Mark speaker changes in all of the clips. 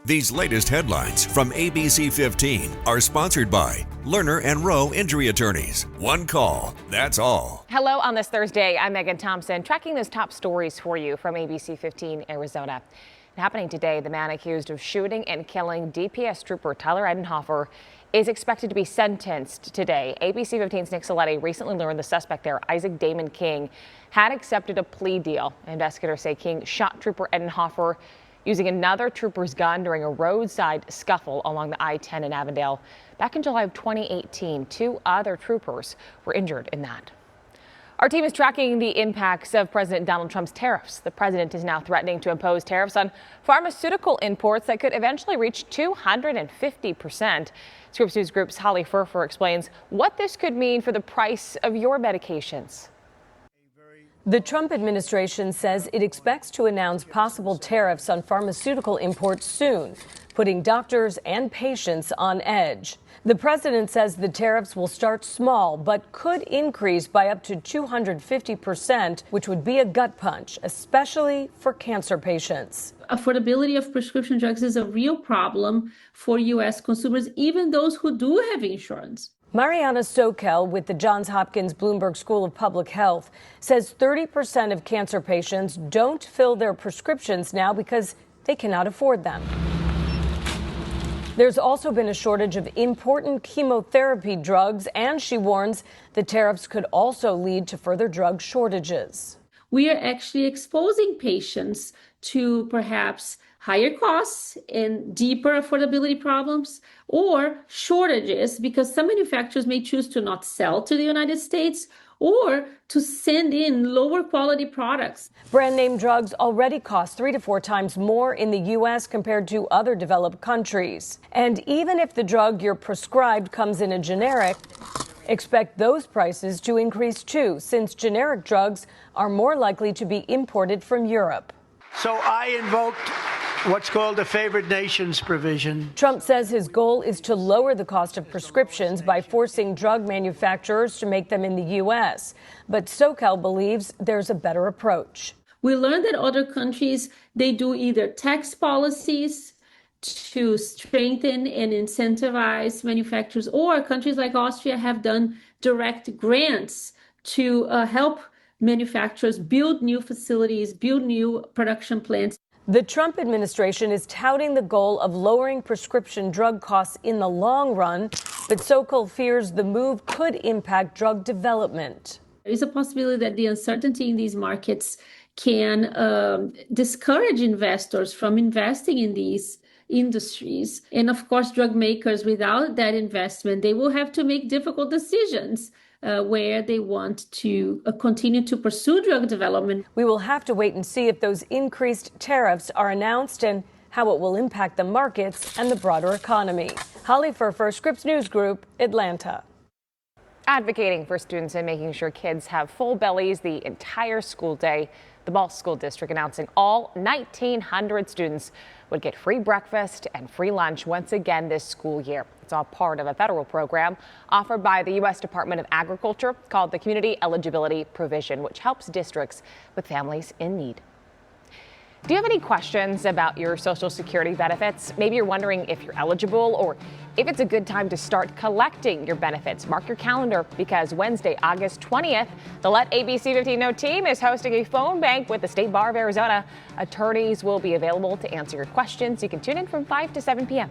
Speaker 1: These latest headlines from ABC15 are sponsored by Lerner and Rowe Injury Attorneys. One call, that's all.
Speaker 2: Hello on this Thursday. I'm Megan Thompson, tracking those top stories for you from ABC15 Arizona. Happening today, the man accused of shooting and killing DPS trooper Tyler Edenhofer is expected to be sentenced today. ABC15's Nick Saletti recently learned the suspect there, Isaac Damon King, had accepted a plea deal. Investigators say King shot trooper Edenhofer using another trooper's gun during a roadside scuffle along the I-10 in Avondale. Back in July of 2018, 2 other troopers were injured in that. Our team is tracking the impacts of President Donald Trump's tariffs. The president is now threatening to impose tariffs on pharmaceutical imports that could eventually reach 250%. Scripps News Group's Holly Furfer explains what this could mean for the price of your medications.
Speaker 3: The Trump administration says it expects to announce possible tariffs on pharmaceutical imports soon, putting doctors and patients on edge. The president says the tariffs will start small, but could increase by up to 250%, which would be a gut punch, especially for cancer patients.
Speaker 4: Affordability of prescription drugs is a real problem for U.S. consumers, even those who do have insurance.
Speaker 3: Mariana Sokel with the Johns Hopkins Bloomberg School of Public Health says 30% of cancer patients don't fill their prescriptions now because they cannot afford them. There's also been a shortage of important chemotherapy drugs, and she warns the tariffs could also lead to further drug shortages.
Speaker 4: We are actually exposing patients to perhaps higher costs and deeper affordability problems or shortages because some manufacturers may choose to not sell to the United States or to send in lower quality products.
Speaker 3: Brand name drugs already cost 3 to 4 times more in the U.S. compared to other developed countries. And even if the drug you're prescribed comes in a generic, expect those prices to increase too, since generic drugs are more likely to be imported from Europe.
Speaker 5: So I invoked what's called the favored nations provision.
Speaker 3: Trump says his goal is to lower the cost of prescriptions by forcing drug manufacturers to make them in the U.S. But Sokel believes there's a better approach.
Speaker 4: We learned that other countries, they do either tax policies to strengthen and incentivize manufacturers, or countries like Austria have done direct grants to help manufacturers build new facilities, build new production plants.
Speaker 3: The Trump administration is touting the goal of lowering prescription drug costs in the long run, but Sokol fears the move could impact drug development.
Speaker 4: There is a possibility that the uncertainty in these markets can discourage investors from investing in these industries. And of course, drug makers, without that investment, they will have to make difficult decisions where they want to continue to pursue drug development.
Speaker 3: We will have to wait and see if those increased tariffs are announced and how it will impact the markets and the broader economy. Holly Furfer, Scripps News Group, Atlanta.
Speaker 2: Advocating for students and making sure kids have full bellies the entire school day, the Ball School District announcing all 1,900 students would get free breakfast and free lunch once again this school year. It's all part of a federal program offered by the U.S. Department of Agriculture called the Community Eligibility Provision, which helps districts with families in need. Do you have any questions about your Social Security benefits? Maybe you're wondering if you're eligible or if it's a good time to start collecting your benefits. Mark your calendar because Wednesday, August 20th, the Let ABC15 Know team is hosting a phone bank with the State Bar of Arizona. Attorneys will be available to answer your questions. You can tune in from 5 to 7 p.m.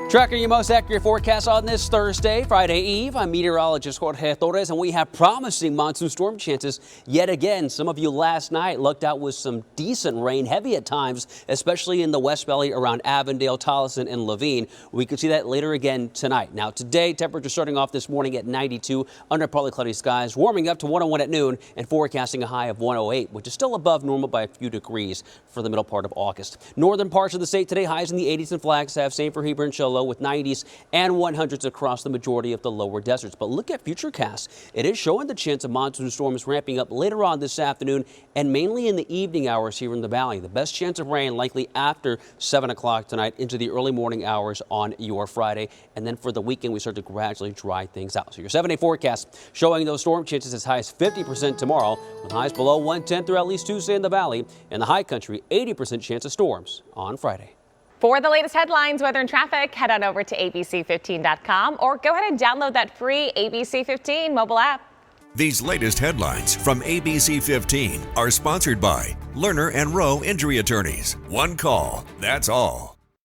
Speaker 6: Tracking your most accurate forecast on this Thursday, Friday Eve. I'm meteorologist Jorge Torres, and we have promising monsoon storm chances yet again. Some of you last night lucked out with some decent rain, heavy at times, especially in the West Valley around Avondale, Tolleson, and Laveen. We could see that later again tonight. Now, today, temperatures starting off this morning at 92 under partly cloudy skies, warming up to 101 at noon, and forecasting a high of 108, which is still above normal by a few degrees for the middle part of August. Northern parts of the state today, highs in the 80s and Flagstaff, same for Heber and Show, low with 90s and 100s across the majority of the lower deserts. But look at Futurecast. It is showing the chance of monsoon storms ramping up later on this afternoon and mainly in the evening hours here in the valley. The best chance of rain likely after 7 o'clock tonight into the early morning hours on your Friday. And then for the weekend, we start to gradually dry things out. So your 7-day forecast showing those storm chances as high as 50% tomorrow, with highs below 110 through at least Tuesday in the valley. In the high country, 80% chance of storms on Friday.
Speaker 2: For the latest headlines, weather, and traffic, head on over to ABC15.com or go ahead and download that free ABC15 mobile app.
Speaker 1: These latest headlines from ABC15 are sponsored by Lerner and Rowe Injury Attorneys. One call, that's all.